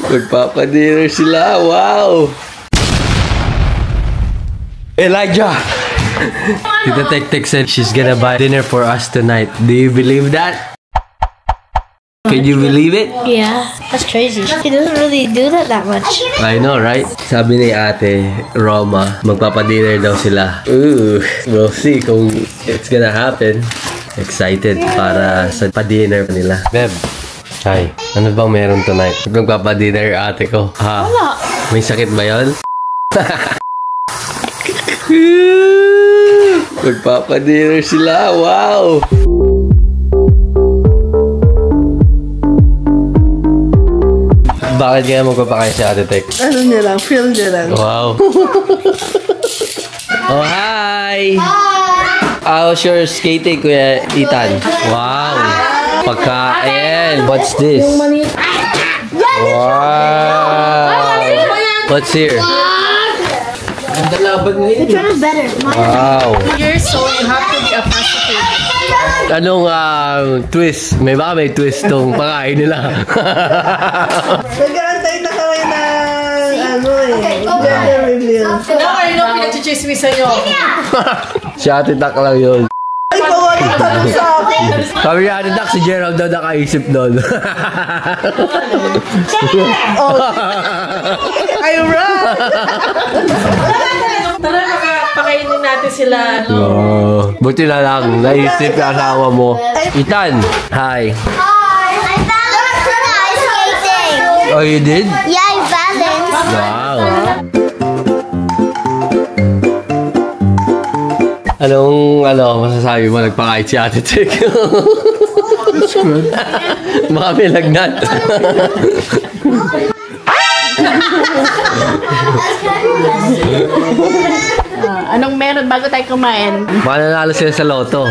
Magpapadinner sila. Wow! Elijah! Tita Tek said she's gonna buy dinner for us tonight. Do you believe that? Can you believe it? Yeah, that's crazy. He doesn't really do that much. I know, right? Sabi ni ate, Roma, magpapadinner daw sila. Ooh, we'll see kung it's gonna happen. Excited para sa pa-dinner nila. Beb, hi. Ano bang meron tonight? Magpapadinner ate ko. Ha? Wala. May sakit ba yun? Magpapadinner sila. Wow! Bakit kaya magpapakain si Ate Tek? Ano niya lang, feel niya lang. Wow! Oh, hi! How's your skating, Kuya Ethan? Wow! Pagkain! What's this? Wow! What's here? Ang dalaban ngayon. Which one is better? Wow! Here, so you have to be a positive. Anong twist? May baka may twist tong pakain nila. Nag-aantay na kami na ano eh. Gender reveal. Now, pinag-chismisan nyo. Si Ate Tak lang yun. Ay, kawalit tanong sa akin. Sabi ni Ate Tak, si Gerald daw nakaisip doon. Ay, right! Tara, pakainin natin sila. Oh, buti na lang, naisip yung asawa mo. Ethan, hi. Hi, I balanced when I was skating. Oh, you did? Yeah, I balanced. Wow. Anong masasabi mo? Nagpakain si Ate Tek. That's good. Baka may lagnat. Anong meron bago tayo kumain? Mananalo sila sa loto.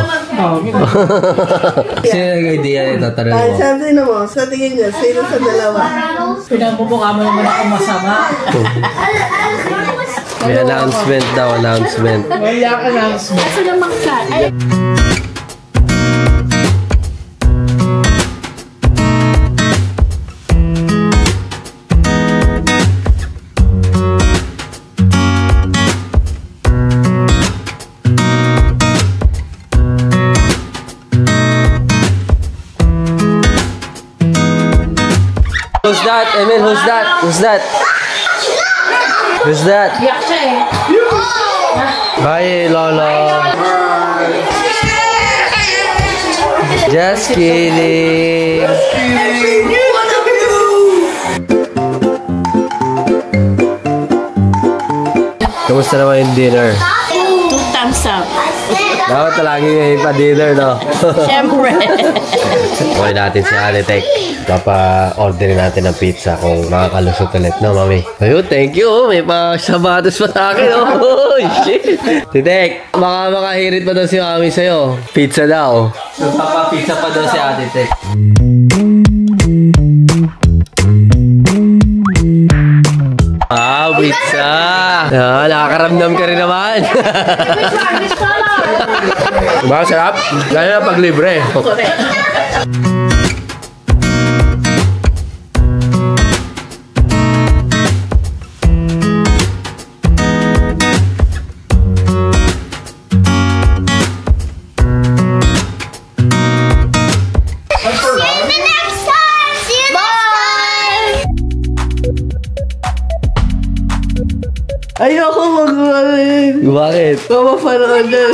Sino nag-idea nito? Tanong mo. Sabi mo, sa tingin niya, sino sa dalawa? Pinagmumukha mo naman ako masama. May announcement daw, announcement. Wala ka announcement. Kasi namang sa... Who's that? Emil, who's that? Who's that? Who's that? Yak siya eh. Hi, Lola. Just kidding. Kamusta naman yung dinner? 2 thumbs up. Dapat lagi may pa-dinner, no? Siyempre. Okay natin si Ate Tek. Papa-orderin natin ng pizza kung makakalusot ulit, no, Mami? Ayun, thank you. May pa-sabatos pa sa akin, oh. Shit. Si Tek, baka makahirit pa daw si Mami sa'yo. Pizza daw. Papa-pizza pa daw si Ate Tek. Ah, pizza. Nakakaramdam ka rin naman. Diba, sarap? Lalo na pag libre. Ayoko mag-ulit. Bakit? Mamapanood na.